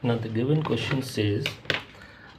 Now the given question says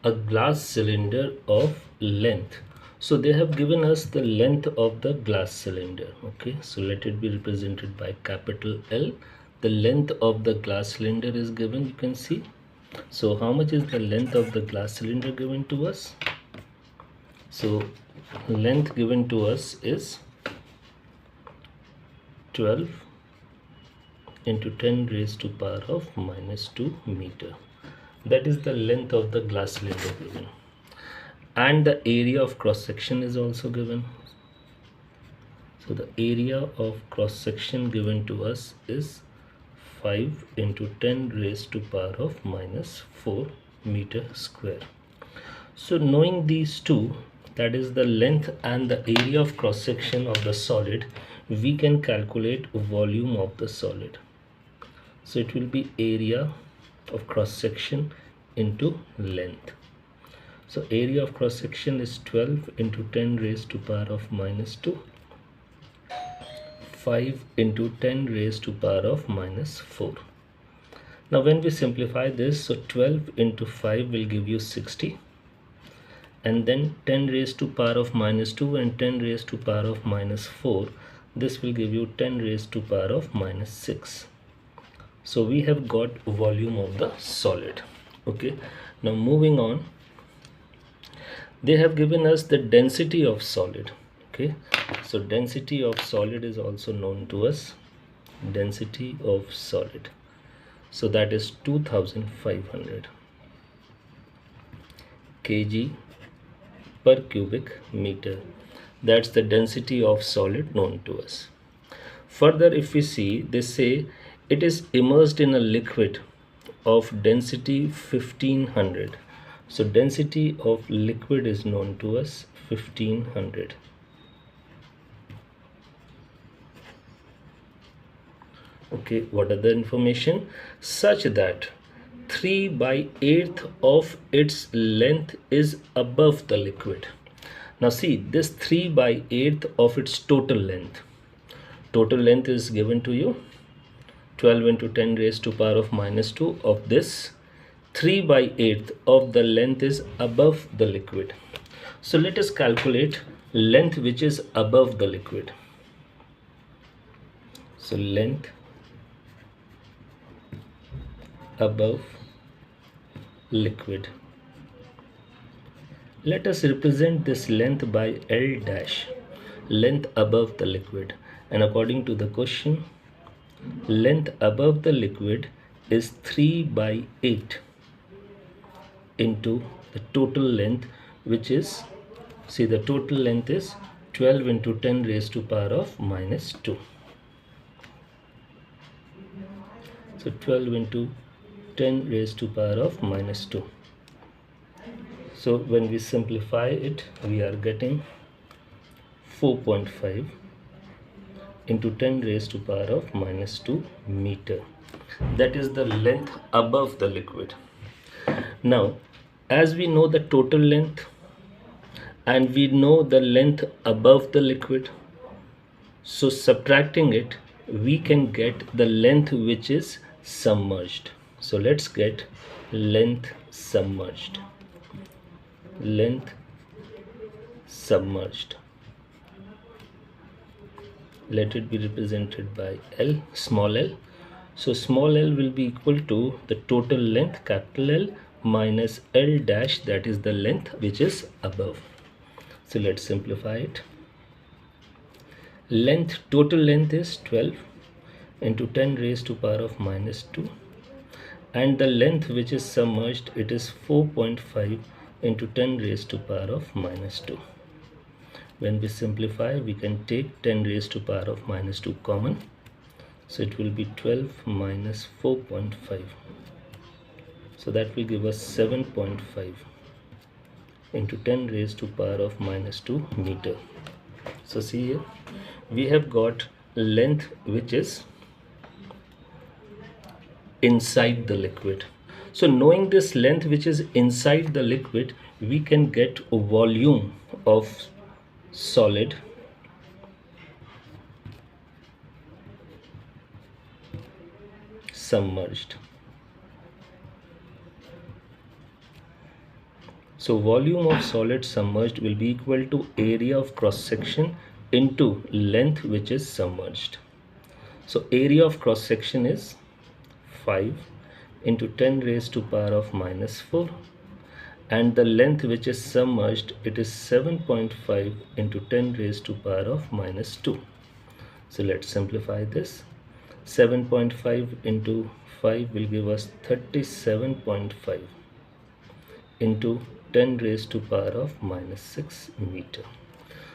a glass cylinder of length. So they have given us the length of the glass cylinder. Okay, so let it be represented by capital L. The length of the glass cylinder is given, you can see. So how much is the length of the glass cylinder given to us? So length given to us is 12 into 10 raised to power of minus 2 meter. That is the length of the glass cylinder given. And the area of cross section is also given. So the area of cross section given to us is 5 into 10 raised to power of minus 4 meter square. So knowing these two, that is the length and the area of cross section of the solid, we can calculate volume of the solid. So it will be area of cross section into length. So area of cross section is 12 into 10 raised to power of minus 2, 5 into 10 raised to power of minus 4. Now when we simplify this, so 12 into 5 will give you 60, and then 10 raised to power of minus 2 and 10 raised to power of minus 4, this will give you 10 raised to power of minus 6. So we have got volume of the solid. Okay, now moving on, they have given us the density of solid. Okay, so density of solid is also known to us, density of solid. So that is 2500 kg per cubic meter. That's the density of solid known to us. Further, if we see, they say it is immersed in a liquid of density 1500. So density of liquid is known to us 1500. Okay, what are the information? Such that 3/8 of its length is above the liquid. Now see, this 3/8 of its total length. Total length is given to you 12 into 10 raised to power of minus 2. Of this, 3/8 of the length is above the liquid. So let us calculate length which is above the liquid. So length above liquid. Let us represent this length by L dash, length above the liquid. And according to the question, length above the liquid is 3/8 into the total length, which is, see, the total length is 12 into 10 raised to power of minus 2. So 12 into 10 raised to power of minus 2. So when we simplify it, we are getting 4.5 into 10 raised to power of minus 2 meter. That is the length above the liquid. Now, as we know the total length and we know the length above the liquid, so subtracting it, we can get the length which is submerged. So let's get length submerged. Length submerged. Let it be represented by L, small l. So small l will be equal to the total length, capital L, minus L dash, that is the length which is above. So let's simplify it. Length, total length is 12 into 10 raised to power of minus 2, and the length which is submerged, it is 4.5 into 10 raised to power of minus 2. When we simplify, we can take 10 raised to power of minus 2 common. So it will be 12 minus 4.5. So that will give us 7.5 into 10 raised to power of minus 2 meter. So see here, we have got length which is inside the liquid. So knowing this length which is inside the liquid, we can get a volume of solid submerged. So volume of solid submerged will be equal to area of cross section into length which is submerged. So area of cross section is 5 into 10 raised to power of minus 4, and the length which is submerged, it is 7.5 into 10 raised to power of minus 2. So let's simplify this. 7.5 into 5 will give us 37.5 into 10 raised to power of minus 6 meter.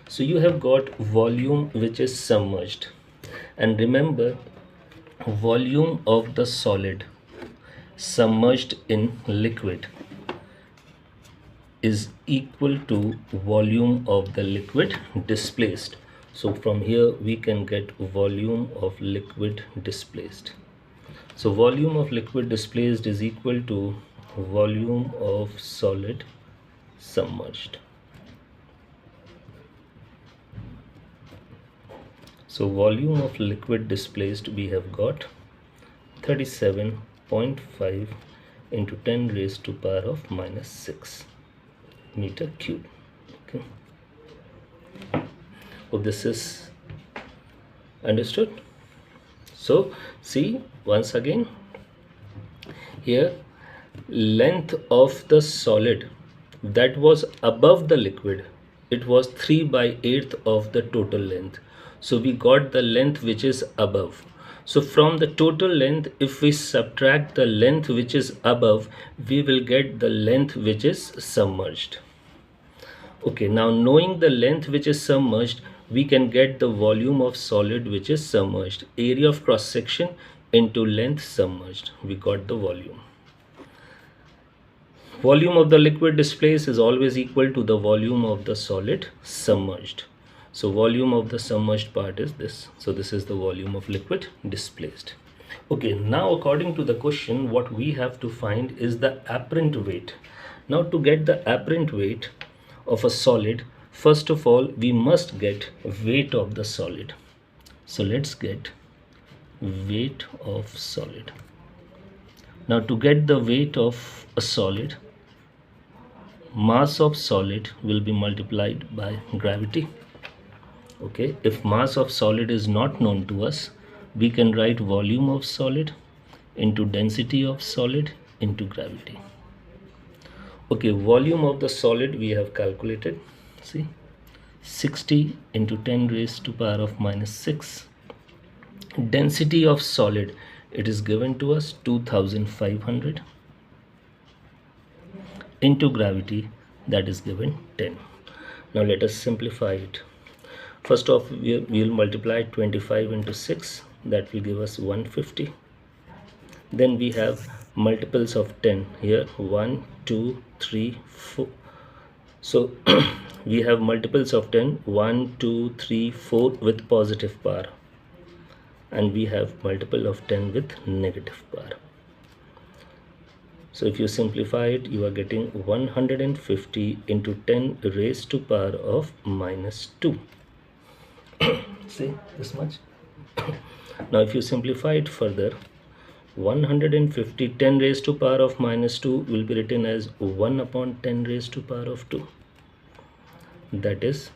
So you have got volume which is submerged, and remember, volume of the solid submerged in liquid is equal to volume of the liquid displaced. So from here we can get volume of liquid displaced. So volume of liquid displaced is equal to volume of solid submerged. So volume of liquid displaced, we have got 37.5 into 10 raised to power of minus 6 meter cube. Okay. So this is understood. So see, once again, here length of the solid that was above the liquid, it was 3/8 of the total length. So we got the length which is above. So from the total length, if we subtract the length which is above, we will get the length which is submerged. Okay, now knowing the length which is submerged, we can get the volume of solid which is submerged. Area of cross section into length submerged. We got the volume. Volume of the liquid displaced is always equal to the volume of the solid submerged. So volume of the submerged part is this. So this is the volume of liquid displaced. Okay, now according to the question, what we have to find is the apparent weight. Now to get the apparent weight of a solid, first of all we must get weight of the solid. So let's get weight of solid. Now to get the weight of a solid, mass of solid will be multiplied by gravity. Okay, if mass of solid is not known to us, we can write volume of solid into density of solid into gravity. Okay, volume of the solid we have calculated. See, 60 into 10 raised to power of minus 6. Density of solid, it is given to us 2500 into gravity, that is given 10. Now let us simplify it. First off, we will multiply 25 into 6, that will give us 150. Then we have multiples of 10 here, 1 2 3 4. So we have multiples of 10, 1 2 3 4 with positive power, and we have multiple of 10 with negative power. So if you simplify it, you are getting 150 into 10 raised to power of minus 2. See, this much. Now if you simplify it further, 150 10 raised to power of minus 2 will be written as 1 upon 10 raised to power of 2. That is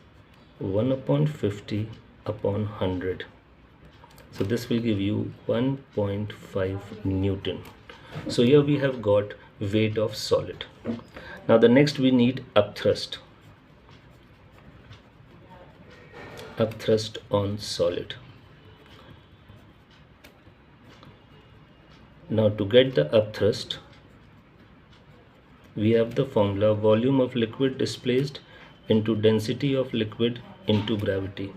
1 upon 50 upon 100. So this will give you 1.5 Newton. So here we have got weight of solid. Now the next we need upthrust. Upthrust on solid. Now to get the upthrust, we have the formula volume of liquid displaced into density of liquid into gravity.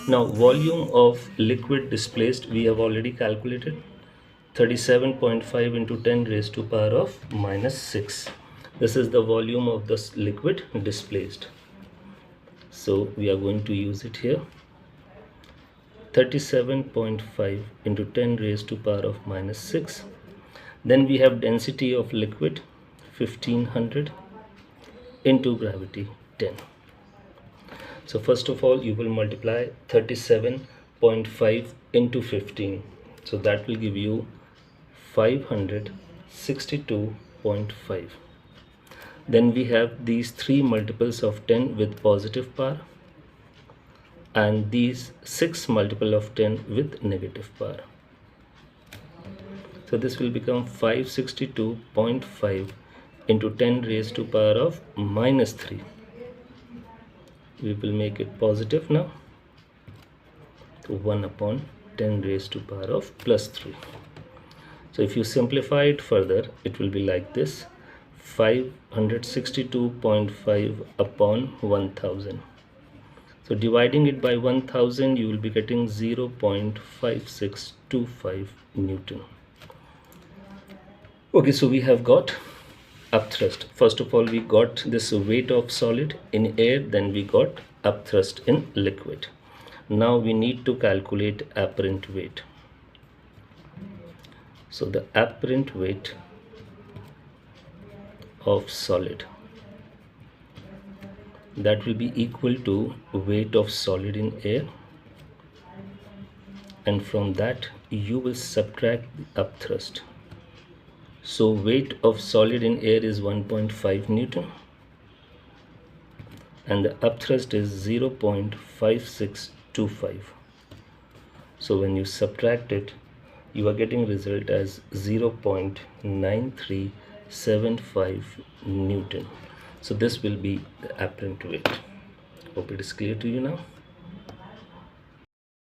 Now volume of liquid displaced we have already calculated, 37.5 into 10 raised to power of minus 6. This is the volume of this liquid displaced. So we are going to use it here. 37.5 into 10 raised to power of minus 6. Then we have density of liquid 1500 into gravity 10. So first of all you will multiply 37.5 into 15. So that will give you 562.5. Then we have these 3 multiples of 10 with positive power, and these 6 multiple of 10 with negative power. So this will become 562.5 into 10 raised to power of minus 3. We will make it positive now. So 1 upon 10 raised to power of plus 3. So if you simplify it further, it will be like this: 562.5 upon 1000. So dividing it by 1000, you will be getting 0.5625 Newton. Okay, so we have got upthrust. First of all, we got this weight of solid in air, then we got upthrust in liquid. Now we need to calculate apparent weight. So the apparent weight of solid, that will be equal to weight of solid in air, and from that you will subtract the upthrust. So weight of solid in air is 1.5 Newton and the upthrust is 0.5625. So when you subtract it, you are getting result as 0.9375 Newton. So this will be the apparent weight. Hope it is clear to you now.